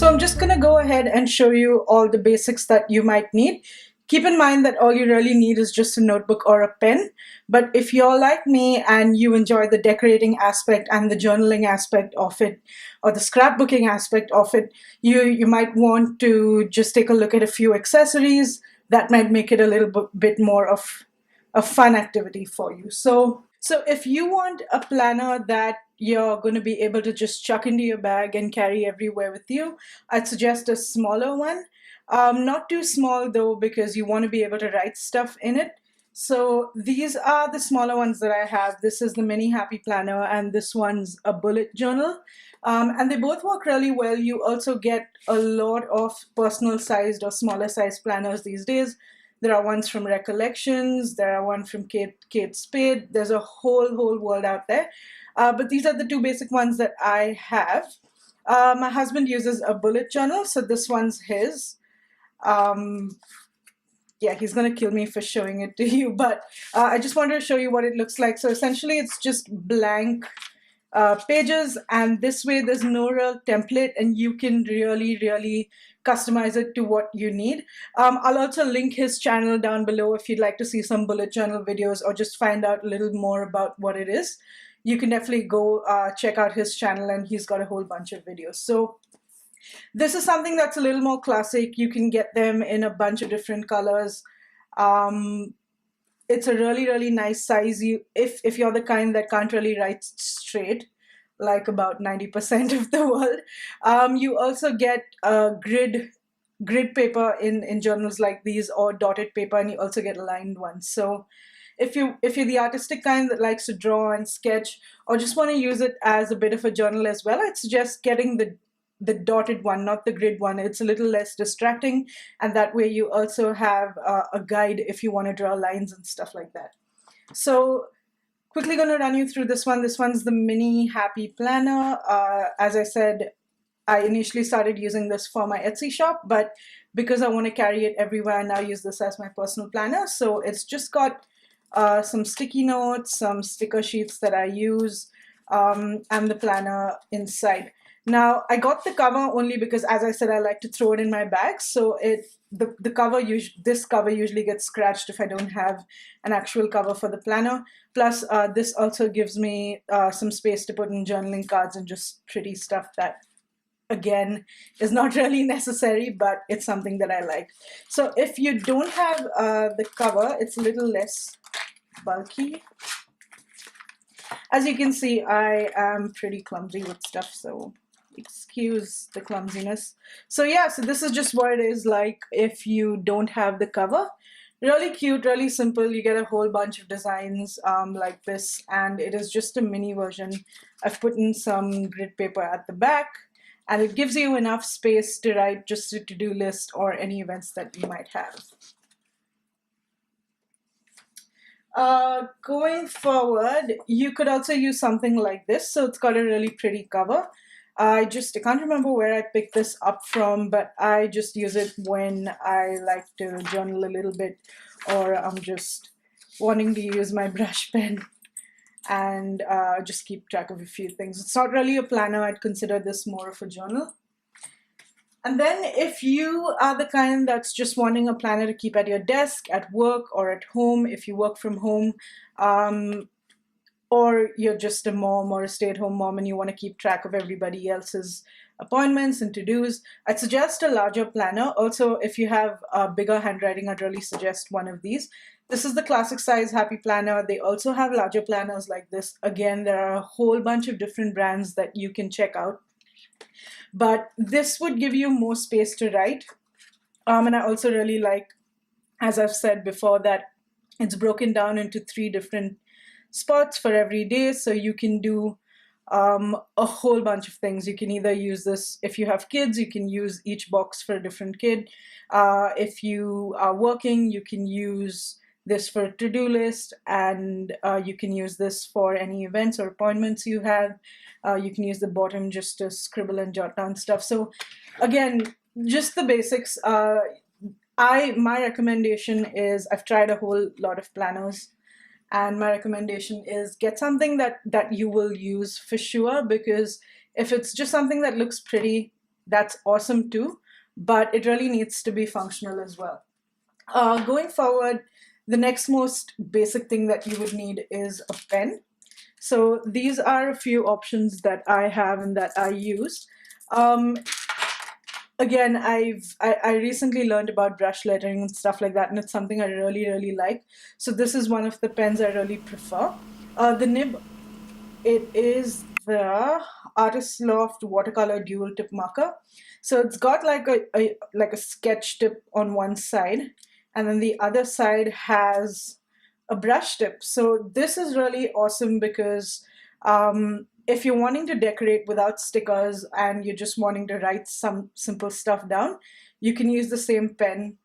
So I'm just gonna go ahead and show you all the basics that you might need. Keep in mind that all you really need is just a notebook or a pen. But if you're like me and you enjoy the decorating aspect and the journaling aspect of it, or the scrapbooking aspect of it, you might want to just take a look at a few accessories that might make it a little bit more of a fun activity for you. So if you want a planner that you're going to be able to just chuck into your bag and carry everywhere with you, I'd suggest a smaller one. Not too small though, because you want to be able to write stuff in it. So these are the smaller ones that I have. This is the Mini Happy Planner, and this one's a bullet journal. And they both work really well. You also get a lot of personal sized or smaller sized planners these days. There are ones from Recollections, there are one from Kate Spade. There's a whole world out there. But these are the two basic ones that I have. My husband uses a bullet journal, so this one's his. Yeah, he's gonna kill me for showing it to you, but I just wanted to show you what it looks like. So essentially it's just blank pages, and this way there's no real template, and you can really customize it to what you need. I'll also link his channel down below if you'd like to see some bullet journal videos or just find out a little more about what it is. You can definitely go check out his channel, and he's got a whole bunch of videos. So this is something that's a little more classic. You can get them in a bunch of different colors. It's a really nice size. If you're the kind that can't really write straight, like about 90% of the world, you also get grid paper in journals like these, or dotted paper, and you also get lined ones. So if you're the artistic kind that likes to draw and sketch, or just want to use it as a bit of a journal as well, I'd suggest getting the dotted one, not the grid one. It's a little less distracting, and that way you also have a guide if you want to draw lines and stuff like that. So quickly going to run you through this one. This one's the Mini Happy Planner. As I said, I initially started using this for my Etsy shop, but because I want to carry it everywhere, I now use this as my personal planner. So it's just got some sticky notes, some sticker sheets that I use, and the planner inside. Now, I got the cover only because, as I said, I like to throw it in my bag. So this cover usually gets scratched if I don't have an actual cover for the planner. Plus, this also gives me some space to put in journaling cards and just pretty stuff that, again, is not really necessary, but it's something that I like. So if you don't have the cover, it's a little less bulky. As you can see, I am pretty clumsy with stuff, so excuse the clumsiness. So yeah, so this is just what it is like if you don't have the cover. Really cute, really simple. You get a whole bunch of designs like this, and it is just a mini version. I've put in some grid paper at the back, and it gives you enough space to write just a to-do list or any events that you might have. Going forward, you could also use something like this. So it's got a really pretty cover. I can't remember where I picked this up from, but I just use it when I like to journal a little bit, or I'm just wanting to use my brush pen and just keep track of a few things. It's not really a planner. I'd consider this more of a journal. And then if you are the kind that's just wanting a planner to keep at your desk, at work, or at home, if you work from home, or you're just a mom or a stay-at-home mom and you want to keep track of everybody else's appointments and to-dos, I'd suggest a larger planner. Also, if you have bigger handwriting, I'd really suggest one of these. This is the classic size Happy Planner. They also have larger planners like this. Again, there are a whole bunch of different brands that you can check out. But this would give you more space to write. And I also really like, as I've said before, that it's broken down into 3 different spots for every day. So you can do a whole bunch of things. You can either use this, if you have kids, you can use each box for a different kid. If you are working, you can use this for a to-do list, and you can use this for any events or appointments you have. You can use the bottom just to scribble and jot down stuff. So again, just the basics. My recommendation is, I've tried a whole lot of planners, and my recommendation is get something that you will use for sure, because if it's just something that looks pretty, that's awesome too, but it really needs to be functional as well. Going forward, the next most basic thing that you would need is a pen. So these are a few options that I have and that I use. Um, Again, I recently learned about brush lettering and stuff like that, and it's something I really like. So this is one of the pens I really prefer. The nib, it is the Artist Loft watercolor dual tip marker. So it's got like a sketch tip on one side, and then the other side has a brush tip. So this is really awesome because if you're wanting to decorate without stickers and you're just wanting to write some simple stuff down, you can use the same pen,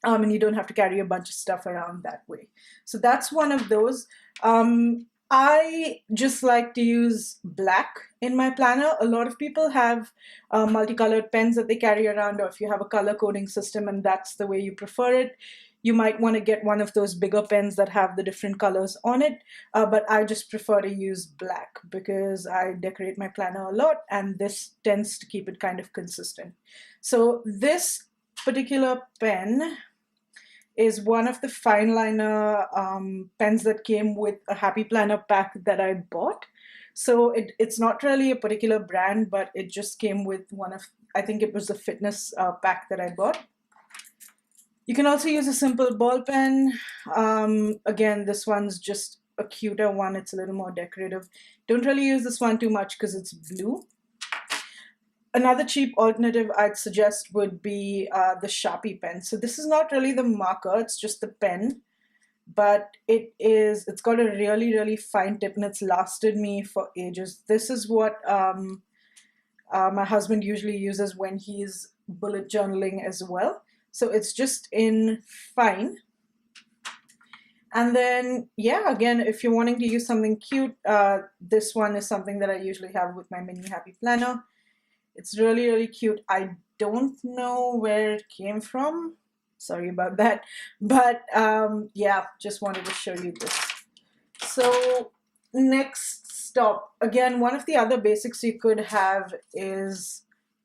and you don't have to carry a bunch of stuff around that way. So that's one of those. I just like to use black in my planner. A lot of people have multicolored pens that they carry around, or if you have a color coding system and that's the way you prefer it, you might want to get one of those bigger pens that have the different colors on it. But I just prefer to use black because I decorate my planner a lot, and this tends to keep it kind of consistent. So this particular pen is one of the fine liner pens that came with a Happy Planner pack that I bought. So it's not really a particular brand, but it just came with one of, I think it was the fitness pack that I bought. You can also use a simple ball pen. Again, this one's just a cuter one. It's a little more decorative. Don't really use this one too much because it's blue. Another cheap alternative I'd suggest would be the Sharpie pen. So this is not really the marker, it's just the pen, but it's got a really fine tip, and it's lasted me for ages. This is what my husband usually uses when he's bullet journaling as well. So it's just in fine. And then, yeah, again, if you're wanting to use something cute, this one is something that I usually have with my mini Happy Planner. It's really cute. I don't know where it came from. Sorry about that. But yeah, just wanted to show you this. So next stop. Again, one of the other basics you could have is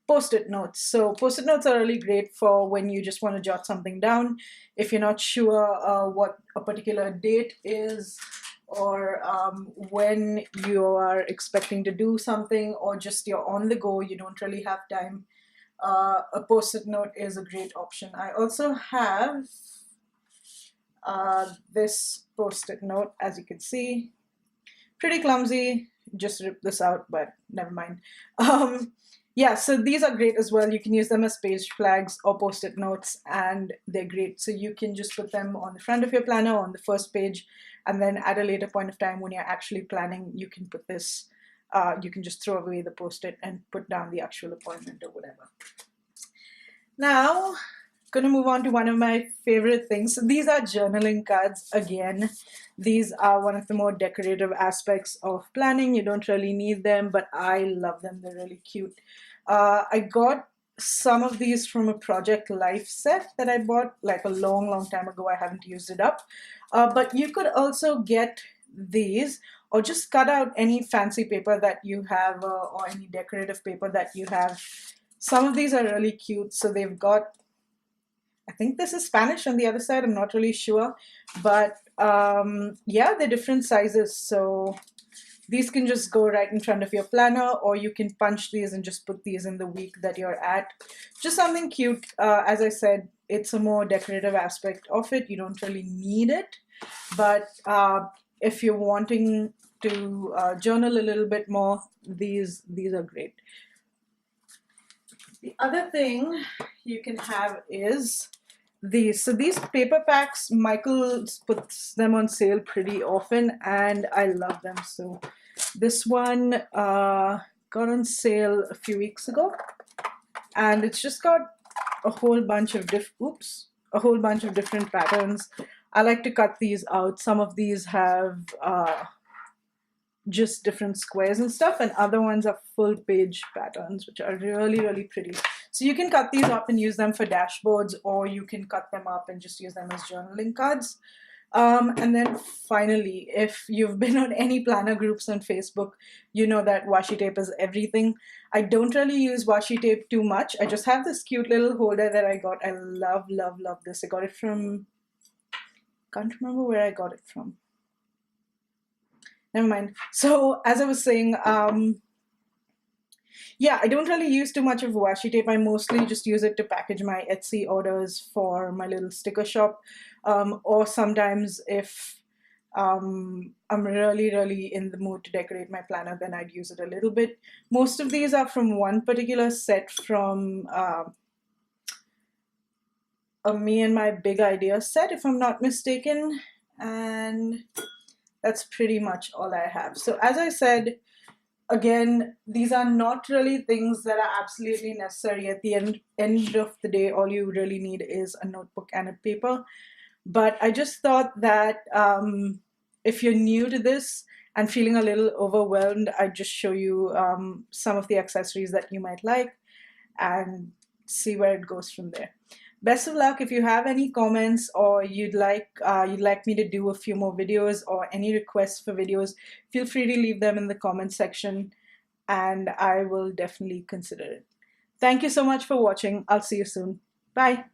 Post-it notes. So Post-it notes are really great for when you just want to jot something down. If you're not sure what a particular date is, or when you are expecting to do something, or just you're on the go, you don't really have time, a Post-it note is a great option. I also have this Post-it note, as you can see. Pretty clumsy, just ripped this out, but never mind. Yeah, so these are great as well. You can use them as page flags or Post-it notes, and they're great. So you can just put them on the front of your planner, on the first page, and then at a later point of time when you're actually planning, you can put this, you can just throw away the Post-it and put down the actual appointment or whatever. Now, going to move on to one of my favorite things. So these are journaling cards. Again, these are one of the more decorative aspects of planning. You don't really need them, but I love them. They're really cute. I got some of these from a Project Life set that I bought like a long time ago. I haven't used it up. But you could also get these, or just cut out any fancy paper that you have, or any decorative paper that you have. Some of these are really cute. So they've got, I think this is Spanish on the other side, I'm not really sure, but yeah, they're different sizes. So these can just go right in front of your planner, or you can punch these and just put these in the week that you're at. Just something cute. As I said, it's a more decorative aspect of it. You don't really need it, but if you're wanting to journal a little bit more, these are great. The other thing you can have is these. So these paper packs, Michael puts them on sale pretty often, and I love them. So this one got on sale a few weeks ago, and it's just got a whole bunch of different patterns. I like to cut these out. Some of these have just different squares and stuff, and other ones are full page patterns, which are really pretty. So you can cut these up and use them for dashboards, or you can cut them up and just use them as journaling cards. And then finally, if you've been on any planner groups on Facebook, you know that washi tape is everything. I don't really use washi tape too much. I just have this cute little holder that I got. I love, love, love this. I got it from, can't remember where I got it from. Never mind. So as I was saying, yeah, I don't really use too much of washi tape. I mostly just use it to package my Etsy orders for my little sticker shop. Or sometimes if I'm really, really in the mood to decorate my planner, then I'd use it a little bit. Most of these are from one particular set from a Me and My Big Idea set, if I'm not mistaken. And that's pretty much all I have. So as I said, again, these are not really things that are absolutely necessary. At the end of the day, all you really need is a notebook and a paper. But I just thought that if you're new to this and feeling a little overwhelmed, I'd just show you some of the accessories that you might like and see where it goes from there. Best of luck. If you have any comments or you'd like me to do a few more videos or any requests for videos, feel free to leave them in the comment section and I will definitely consider it. Thank you so much for watching. I'll see you soon. Bye.